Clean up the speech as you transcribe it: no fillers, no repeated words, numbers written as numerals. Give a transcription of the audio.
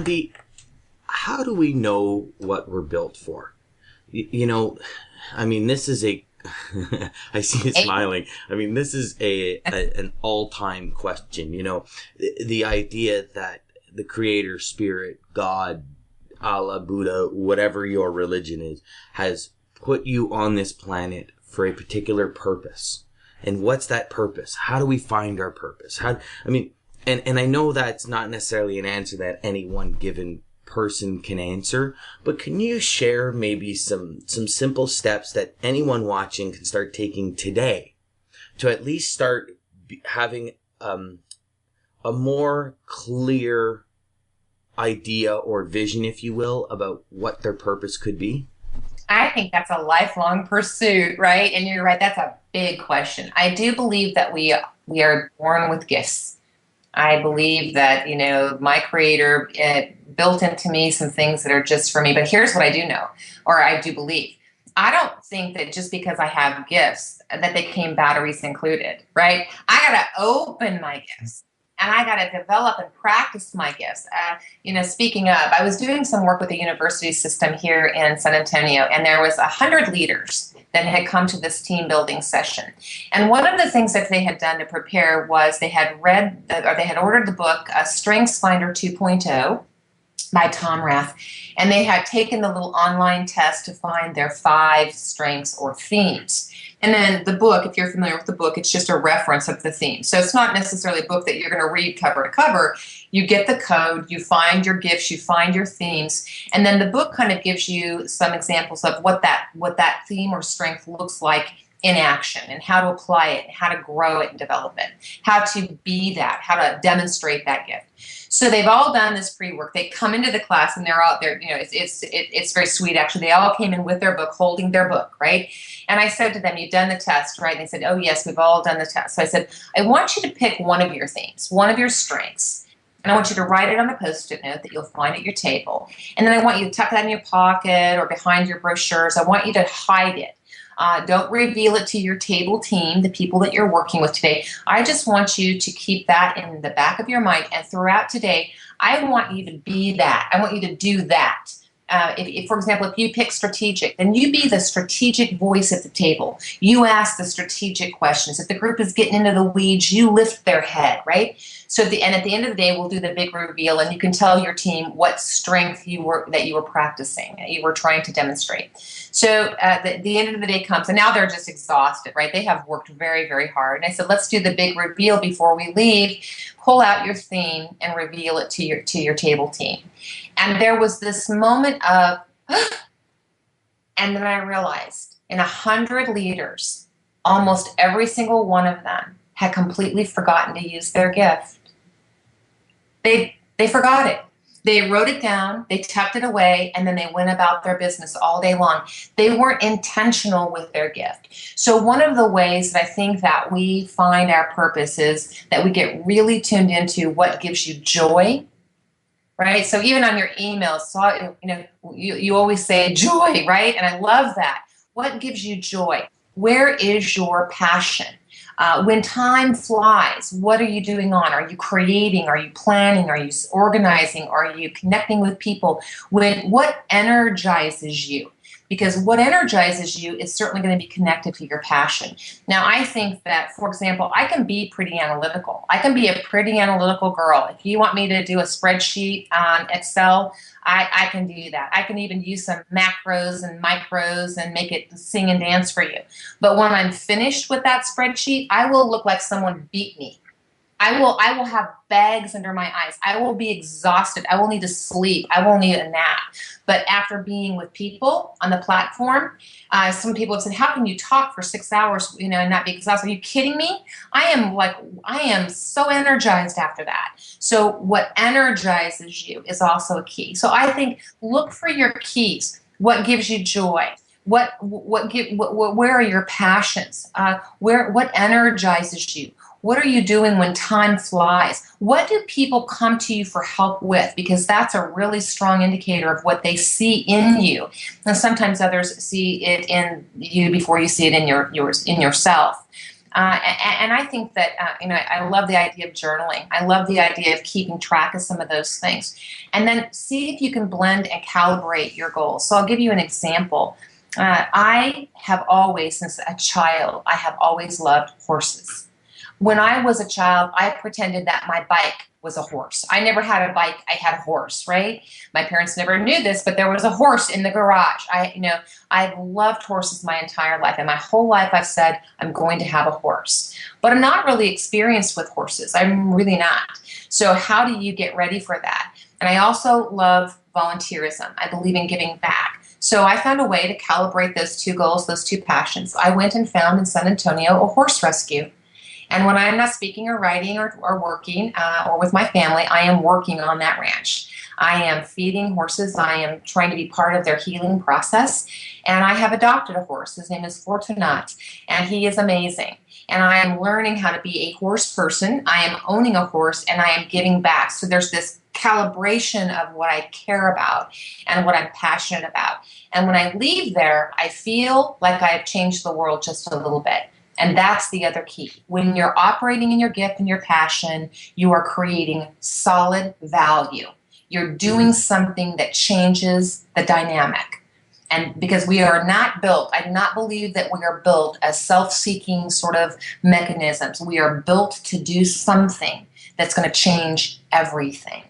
Dondi, how do we know what we're built for? I mean, this is a, I see you smiling. I mean, this is an all-time question, the idea that the creator spirit, God, Allah, Buddha, whatever your religion is, has put you on this planet for a particular purpose. And what's that purpose? How do we find our purpose? And I know that's not necessarily an answer that any one given person can answer, but can you share maybe some simple steps that anyone watching can start taking today to at least start having a more clear idea or vision, if you will, about what their purpose could be? I think that's a lifelong pursuit, right? And you're right, that's a big question. I do believe that we are born with gifts. I believe that, my creator built into me some things that are just for me. But here's what I do know, or I do believe. I don't think that just because I have gifts that they came batteries included, right? I got to open my gifts. And I got to develop and practice my gifts. Speaking of, I was doing some work with the university system here in San Antonio, and there was 100 leaders that had come to this team building session. And one of the things that they had done to prepare was they had they had ordered the book Strengths Finder 2.0 by Tom Rath, and they had taken the little online test to find their 5 strengths or themes. And then the book, if you're familiar with the book, it's just a reference of the theme. So it's not necessarily a book that you're going to read cover to cover. You get the code, you find your gifts, you find your themes, and then the book kind of gives you some examples of what that theme or strength looks like in action, and how to apply it, how to grow it and develop it, how to be that, how to demonstrate that gift. So they've all done this pre-work. They come into the class and they're out there. It's very sweet actually. They all came in with their book, holding their book, right? And I said to them, "You've done the test, right?" And they said, "Oh yes, we've all done the test." So I said, "I want you to pick one of your themes, one of your strengths, and I want you to write it on a Post-it note that you'll find at your table. And then I want you to tuck that in your pocket or behind your brochures. I want you to hide it. Don't reveal it to your table team, the people that you're working with today. I just want you to keep that in the back of your mind. And throughout today, I want you to be that. I want you to do that. If, for example, if you pick strategic, then you be the strategic voice at the table. You ask the strategic questions. If the group is getting into the weeds, you lift their head, right? So at the end of the day, we'll do the big reveal, and you can tell your team what strength you were practicing, that you were trying to demonstrate. So the end of the day comes, and now they're just exhausted, right? They have worked very, very hard. And I said, let's do the big reveal before we leave. Pull out your theme and reveal it to your table team. And there was this moment of, and then I realized in 100 leaders, almost every single one of them had completely forgotten to use their gift. They forgot it. They wrote it down, they tucked it away, and then they went about their business all day long. They weren't intentional with their gift. So one of the ways that I think that we find our purpose is that we get really tuned into what gives you joy, right? So even on your emails, so you always say joy, right? And I love that. What gives you joy? Where is your passion? When time flies, what are you doing on? Are you creating? Are you planning? Are you organizing? Are you connecting with people? What energizes you? Because what energizes you is certainly going to be connected to your passion. Now, I think that, for example, I can be pretty analytical. I can be a pretty analytical girl. If you want me to do a spreadsheet on Excel, I can do that. I can even use some macros and micros and make it sing and dance for you. But when I'm finished with that spreadsheet, I will look like someone beat me. I will have bags under my eyes. I will be exhausted. I will need to sleep. I will need a nap. But after being with people on the platform, some people have said, "How can you talk for 6 hours, and not be exhausted?" Are you kidding me? I am so energized after that. So what energizes you is also a key. So I think look for your keys. What gives you joy? Where are your passions? What energizes you? What are you doing when time flies? What do people come to you for help with? Because that's a really strong indicator of what they see in you. And sometimes others see it in you before you see it in yourself. And I think that, I love the idea of journaling. I love the idea of keeping track of some of those things. And then see if you can blend and calibrate your goals. So I'll give you an example. I have always, since a child, I have always loved horses. When I was a child, I pretended that my bike was a horse. I never had a bike, I had a horse, right? My parents never knew this, but there was a horse in the garage. I've loved horses my entire life, and my whole life I've said I'm going to have a horse. But I'm not really experienced with horses. I'm really not. So how do you get ready for that? And I also love volunteerism. I believe in giving back. So I found a way to calibrate those two goals, those two passions. I went and found in San Antonio a horse rescue. And when I'm not speaking or writing or working or with my family, I am working on that ranch. I am feeding horses. I am trying to be part of their healing process. And I have adopted a horse. His name is Fortunat, and he is amazing. And I am learning how to be a horse person. I am owning a horse, and I am giving back. So there's this calibration of what I care about and what I'm passionate about. And when I leave there, I feel like I've changed the world just a little bit. And that's the other key. When you're operating in your gift and your passion, you are creating solid value. You're doing something that changes the dynamic. And because we are not built, I do not believe that we are built as self-seeking sort of mechanisms. We are built to do something that's going to change everything.